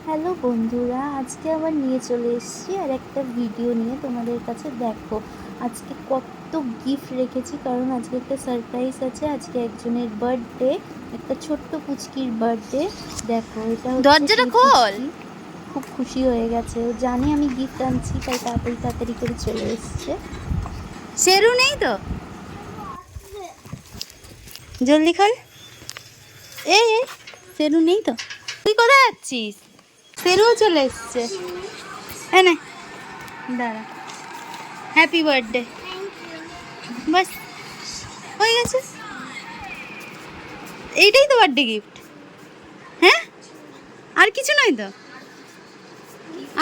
Hello বন্ধুরা, আজকে আবার নিয়ে চলে এসেছি আর একটা ভিডিও নিয়ে তোমাদের কাছে। দেখো আজকে কত গিফট রেখেছি, কারণ আজকে একটা সারপ্রাইজ আছে। আজকে একজনের বার্থডে, একটা ছোট্ট পুচকির বার্থডে। দেখো এটা দরজাটা খোল। খুব খুশি হয়ে গেছে, ও জানে আমি গিফট আনছি, তাই তাড়াতাড়ি করে চলে এসছে। শেরু নেই তো, জলদি খোল। এই শেরু নেই তো, তুই কোথায় যাচ্ছিস? শেরুও চলে এসছে। হ্যাঁ না, দাঁড়া। হ্যাপি বার্থডে, বাস হয়ে গেছে। এইটাই তো বার্থডে গিফট। হ্যাঁ, আর কিছু নয় তো?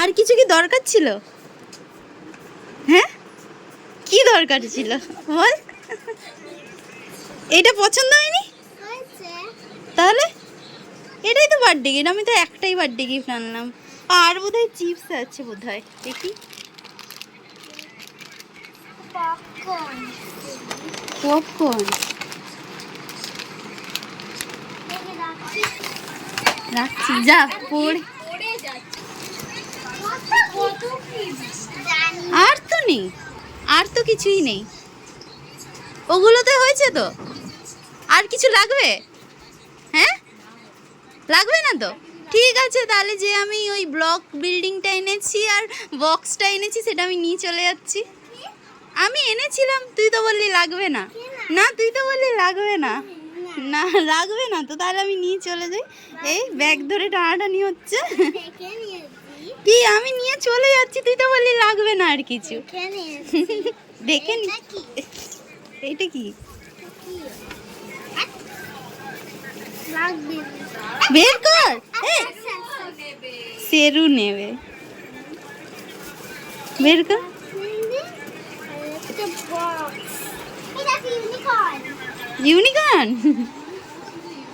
আর কিছু কি দরকার ছিল? হ্যাঁ, কি দরকার ছিল বল? এইটা পছন্দ হয়নি তাহলে? এটাই তো বার্থডে গিফট, আমি তো একটাই বার্থডে গিফট আনলাম। আর বোধহয় চিপস আছে বোধহয়, দেখি। পপকর্ন রাখছি, যা পড়ে। আর তো নেই, আর তো কিছুই নেই। ওগুলোতে হয়েছে তো। আর কিছু লাগবে? হ্যাঁ, লাগবে না তো? ঠিক আছে, তাহলে যে আমি ওই ব্লক বিল্ডিংটা এনেছি আর বক্সটা এনেছি সেটা আমি নিয়ে চলে যাচ্ছি। আমি এনেছিলাম, তুই তো বললি লাগবে না। না, তুই তো বললি লাগবে না। না, লাগবে না তো, তাহলে আমি নিয়ে চলে যাই। এই ব্যাগ ধরে টানাটানি হচ্ছে। কি, আমি নিয়ে চলে যাচ্ছি, তুই তো বললি লাগবে না আর কিছু। দেখে নি। এইটা কি? বের কর। শেরু নেবে, বের কর। ইউনিকর্ন।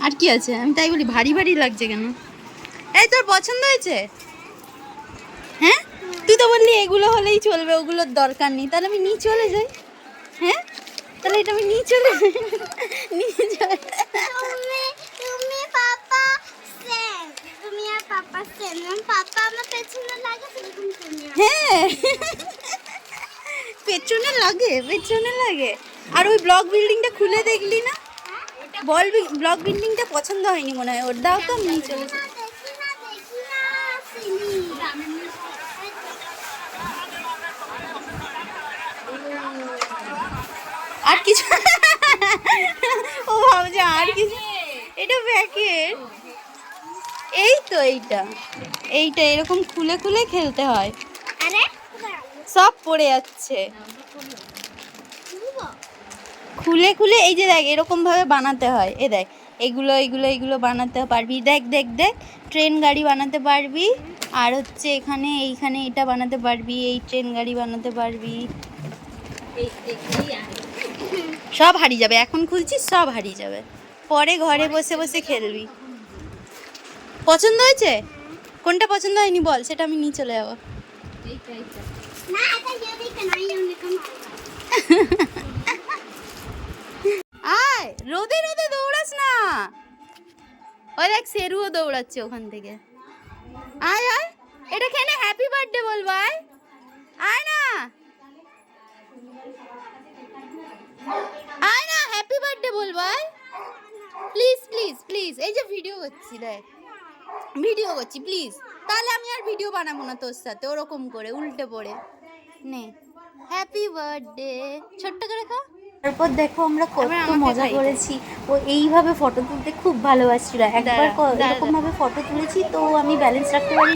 আর কি আছে? আমি তাই বলি, ভারী ভারী লাগছে কেন? এই, তোর পছন্দ হয়েছে? হ্যাঁ, তুই তো বললি এগুলো হলেই চলবে, ওগুলোর দরকার নেই। তাহলে আমি নিয়ে চলে যাই। হ্যাঁ, তাহলে এটা আমি নিয়ে চলে নিয়ে যাই। হ্যাঁ, পেছনে লাগে, পেছনে লাগে। আর ওই ব্লক বিল্ডিংটা খুলে দেখলি না? বল, ব্লক বিল্ডিংটা পছন্দ হয়নি মনে হয় ওর। দাও তো, নিয়ে চলে যাই। আর কিছু? ও ভাবছে আর কিছু। এটা প্যাকেট। এই তো, এইটা এইটা এরকম খুলে খুলে খেলতে হয়। সব পড়ে যাচ্ছে। খুলে খুলে এই যে দেখ, এরকম ভাবে বানাতে হয়। এ দেখ, এগুলো এগুলো এগুলো বানাতে পারবি। দেখ দেখ দেখ, ট্রেন গাড়ি বানাতে পারবি। আর হচ্ছে এখানে এইখানে এটা বানাতে পারবি, এই ট্রেন গাড়ি বানাতে পারবি। সব হারিয়ে যাবে, এখন খুলছিস সব হারিয়ে যাবে, পরে ঘরে বসে বসে খেলবি। পছন্দ হয়েছে? কোনটা পছন্দ হয়নি বল, সেটা আমি নিয়ে চলে যাবো। আয়, রোদে রোদে দৌড়াস না। ওই দেখ, শেরুও দৌড়াচ্ছে ওখান থেকে। আয় আয়, এটা খেলে হ্যাপি বার্থডে বলবো। আয় আয় না, আয় না, হ্যাপি বার্থডে বলবো। আয় প্লিজ প্লিজ প্লিজ। এই যে ভিডিও করছি, দেখ ভিডিও করছি, প্লিজ। তাহলে আমি আর ভিডিও বানাবো না তোর সাথে ওরকম করে উল্টে পড়ে। নে, হ্যাপি বার্থডে, ছোট্ট করে খা। তারপর দেখো আমরা কত মজা করেছি। ও এইভাবে ফটো তুলতে খুব ভালোবাসছিল। একবার এরকম ভাবে ফটো তুলেছি, তো আমি ব্যালেন্স রাখতে পারি।